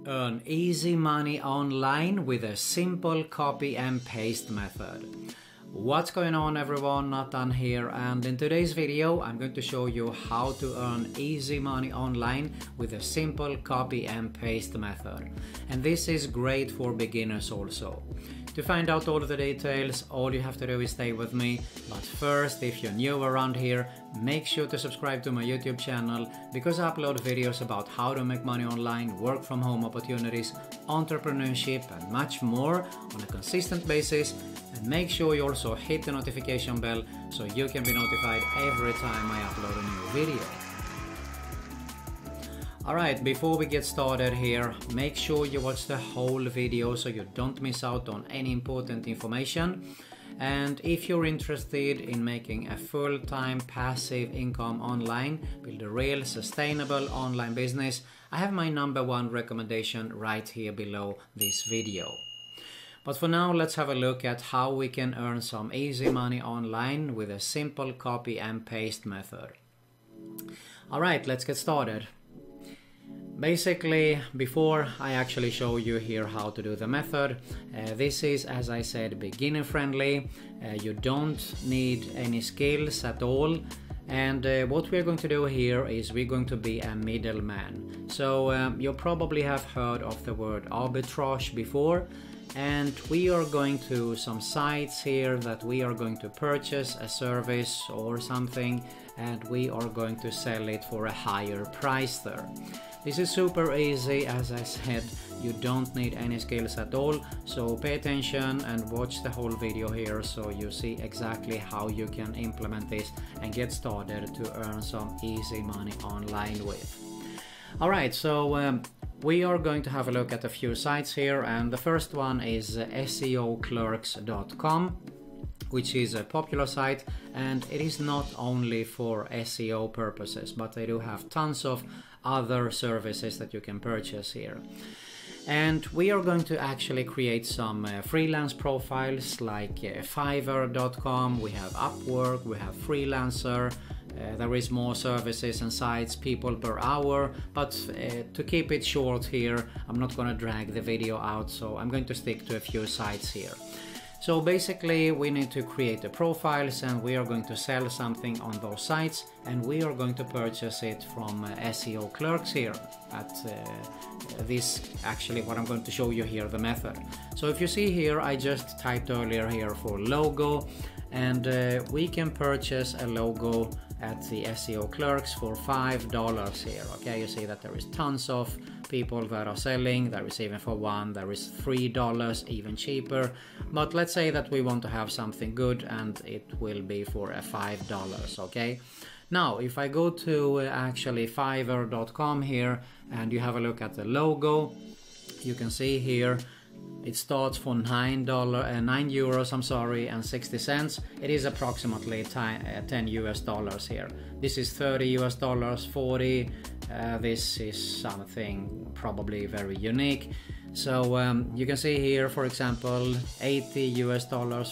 Earn easy money online with a simple copy and paste method. What's going on everyone, Nathan here, and in today's video I'm going to show you how to earn easy money online with a simple copy and paste method. And this is great for beginners also. To find out all of the details, all you have to do is stay with me. But first, if you're new around here, make sure to subscribe to my YouTube channel because I upload videos about how to make money online, work from home opportunities, entrepreneurship and much more on a consistent basis. And make sure you also hit the notification bell so you can be notified every time I upload a new video. Alright, before we get started here, make sure you watch the whole video so you don't miss out on any important information. And if you're interested in making a full-time passive income online, build a real sustainable online business, I have my #1 recommendation right here below this video. But for now, let's have a look at how we can earn some easy money online with a simple copy and paste method. Alright, let's get started. Basically, before I actually show you here how to do the method, this is, as I said, beginner friendly. You don't need any skills at all. And what we're going to do here is we're going to be a middleman. So you probably have heard of the word arbitrage before. And we are going to some sites here that we are going to purchase a service or something, and we are going to sell it for a higher price there. This is super easy, as I said, you don't need any skills at all, so pay attention and watch the whole video here so you see exactly how you can implement this and get started to earn some easy money online with. Alright, so we are going to have a look at a few sites here, and the first one is SEOclerks.com, which is a popular site, and it is not only for SEO purposes, but they do have tons of other services that you can purchase here. And we are going to actually create some freelance profiles like Fiverr.com, we have Upwork, we have Freelancer. There is more services and sites, people per hour, but to keep it short here, I'm not going to drag the video out, so I'm going to stick to a few sites here. So basically we need to create the profiles and we are going to sell something on those sites, and we are going to purchase it from SEO Clerks here at this, actually what I'm going to show you here, the method. So if you see here, I just typed earlier here for logo, and we can purchase a logo at the SEO Clerks for $5 here. Okay, you see that there is tons of people that are selling. There is even for $1, there is $3, even cheaper. But let's say that we want to have something good and it will be for a $5, okay? Now, if I go to actually Fiverr.com here and you have a look at the logo, you can see here it starts for €9, I'm sorry, and 60 cents. It is approximately $10 US here. This is $30 US, 40. This is something probably very unique. So you can see here, for example, $80 US,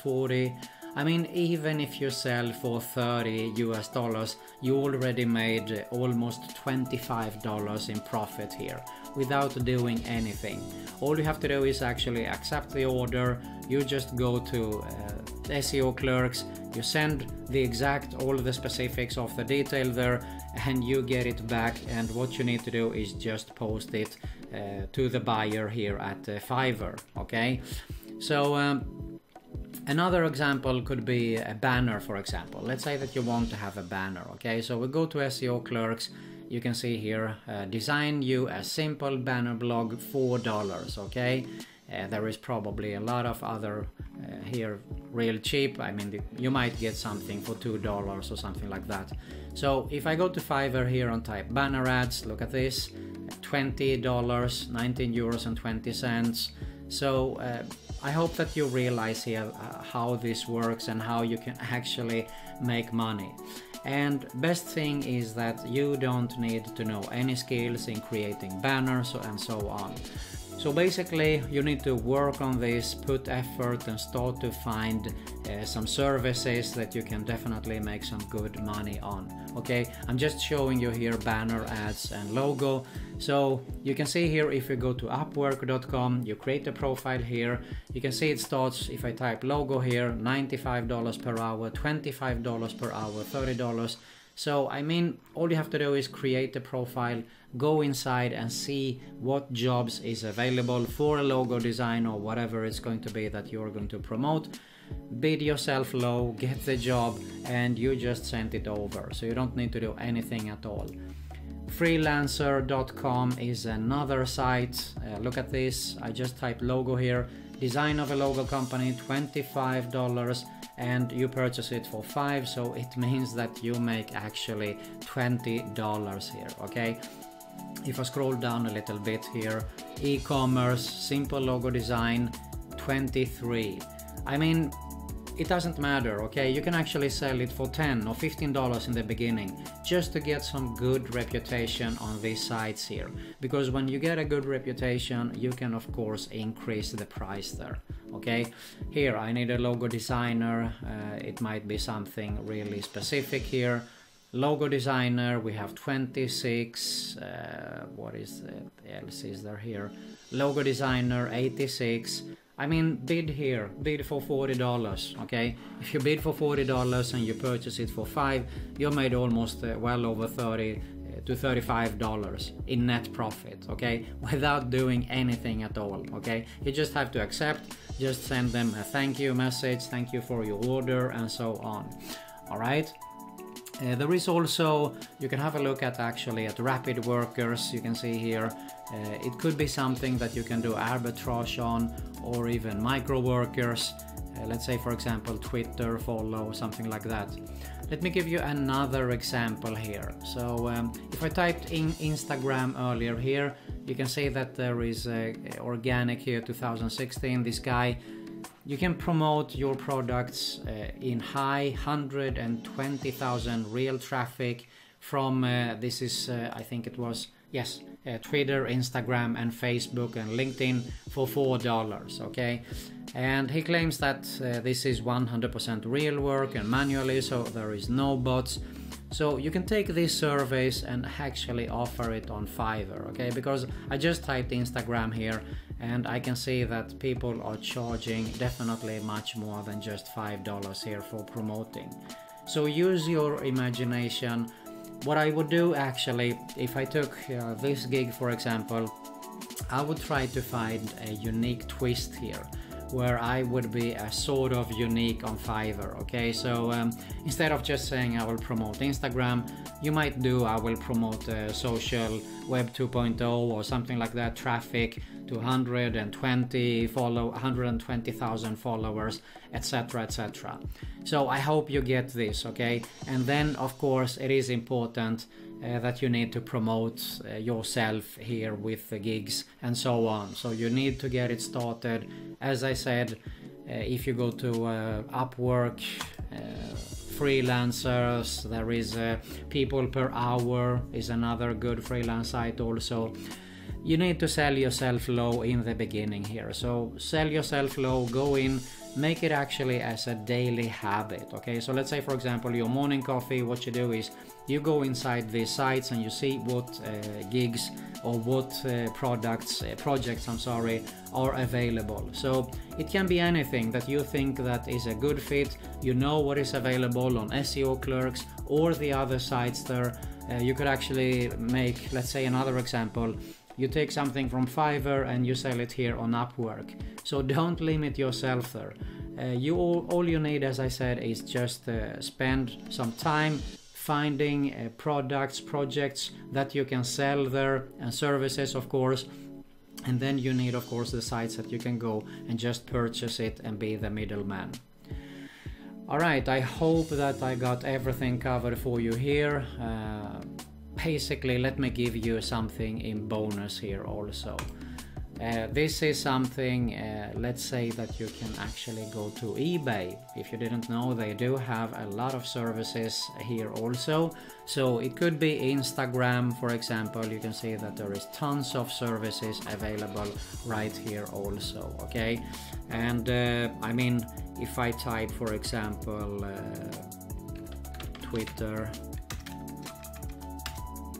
40. I mean, even if you sell for $30 US, you already made almost $25 in profit here without doing anything. All you have to do is actually accept the order. You just go to SEO Clerks, you send the exact, all the specifics of the detail there, and you get it back, and what you need to do is just post it to the buyer here at Fiverr, okay? So another example could be a banner, for example. Let's say that you want to have a banner, okay? So we go to SEO Clerks, you can see here, design you a simple banner blog, $4, okay? There is probably a lot of other here real cheap. I mean, you might get something for $2 or something like that. So if I go to Fiverr here and type banner ads, look at this, $20, €19.20. So I hope that you realize here how this works and how you can actually make money. And best thing is that you don't need to know any skills in creating banners and so on. So basically you need to work on this, put effort, and start to find some services that you can definitely make some good money on. Okay, I'm just showing you here banner ads and logo. So you can see here, if you go to Upwork.com, you create a profile here. You can see it starts, if I type logo here, $95 per hour, $25 per hour, $30. So I mean, all you have to do is create a profile, go inside and see what jobs is available for a logo design or whatever it's going to be that you're going to promote. Bid yourself low, get the job, and you just send it over. So you don't need to do anything at all. Freelancer.com is another site. Look at this. I just type logo here. Design of a logo company, $25, and you purchase it for $5, so it means that you make actually $20 here. Okay, if I scroll down a little bit here, e-commerce, simple logo design, 23. I mean, it doesn't matter. Okay, you can actually sell it for $10 or $15 in the beginning, just to get some good reputation on these sites here, because when you get a good reputation, you can of course increase the price there. Okay, here I need a logo designer. It might be something really specific here. Logo designer, we have 26. What is else is there here? Logo designer, 86. I mean, bid here, bid for $40. Okay, if you bid for $40 and you purchase it for $5, you made almost well over $30 to $35 in net profit. Okay, without doing anything at all. Okay, you just have to accept, just send them a thank you message, thank you for your order, and so on. All right. There is also, you can have a look at actually at Rapid Workers. You can see here, it could be something that you can do arbitrage on, or even micro workers. Let's say for example Twitter, follow, something like that. Let me give you another example here. So if I typed in Instagram earlier here, you can see that there is organic here 2016, this guy. You can promote your products in high 120,000 real traffic from this is I think it was, yes, Twitter, Instagram, and Facebook and LinkedIn for $4. Okay, and he claims that this is 100% real work and manually, so there is no bots. So you can take these surveys and actually offer it on Fiverr. Okay, because I just typed Instagram here and I can see that people are charging definitely much more than just $5 here for promoting. So use your imagination. What I would do actually, if I took this gig for example, I would try to find a unique twist here, where I would be a sort of unique on Fiverr. Okay, so instead of just saying I will promote Instagram, you might do I will promote social web 2.0 or something like that, traffic to 120,000 followers, etc, etc. So I hope you get this. Okay, and then of course it is important that you need to promote yourself here with the gigs and so on. So you need to get it started. As I said, if you go to Upwork, freelancers, there is people per hour is another good freelance site also. You need to sell yourself low in the beginning here. So sell yourself low, go in, make it actually as a daily habit. Okay, so let's say for example your morning coffee, what you do is you go inside these sites and you see what gigs or what projects are available. So it can be anything that you think that is a good fit. You know what is available on SEO Clerks or the other sites there. You could actually make, let's say another example, you take something from Fiverr and you sell it here on Upwork. So don't limit yourself there. All you need, as I said, is just spend some time finding products, projects that you can sell there, and services of course. And then you need of course the sites that you can go and just purchase it and be the middleman. Alright, I hope that I got everything covered for you here. Basically, let me give you something in bonus here also. This is something, let's say that you can actually go to eBay. If you didn't know, they do have a lot of services here also. So it could be Instagram, for example. You can see that there is tons of services available right here also, okay? And I mean, if I type, for example, Twitter,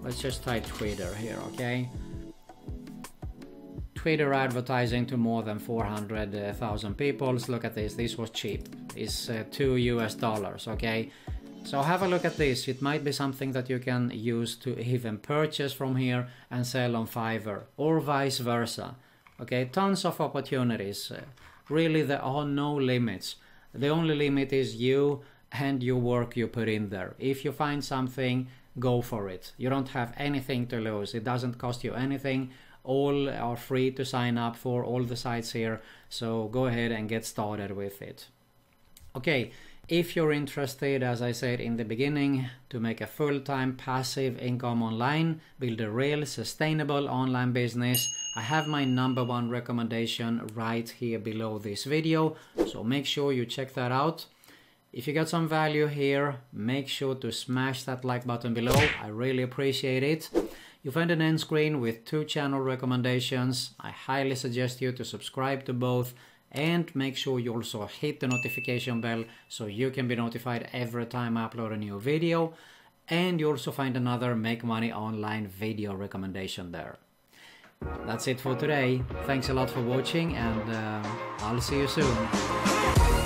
let's just type Twitter here, okay? Twitter advertising to more than 400,000 people. Look at this. This was cheap. It's $2, okay? So have a look at this. It might be something that you can use to even purchase from here and sell on Fiverr, or vice versa. Okay, tons of opportunities. Really, there are no limits. The only limit is you and your work you put in there. If you find something, go for it. You don't have anything to lose. It doesn't cost you anything. All are free to sign up for, all the sites here, so go ahead and get started with it. Okay, if you're interested, as I said in the beginning, to make a full-time passive income online, build a real sustainable online business, I have my #1 recommendation right here below this video, so make sure you check that out. If you got some value here, make sure to smash that like button below. I really appreciate it. You find an end screen with 2 channel recommendations. I highly suggest you to subscribe to both, and make sure you also hit the notification bell so you can be notified every time I upload a new video. And you also find another Make Money Online video recommendation there. That's it for today. Thanks a lot for watching, and I'll see you soon.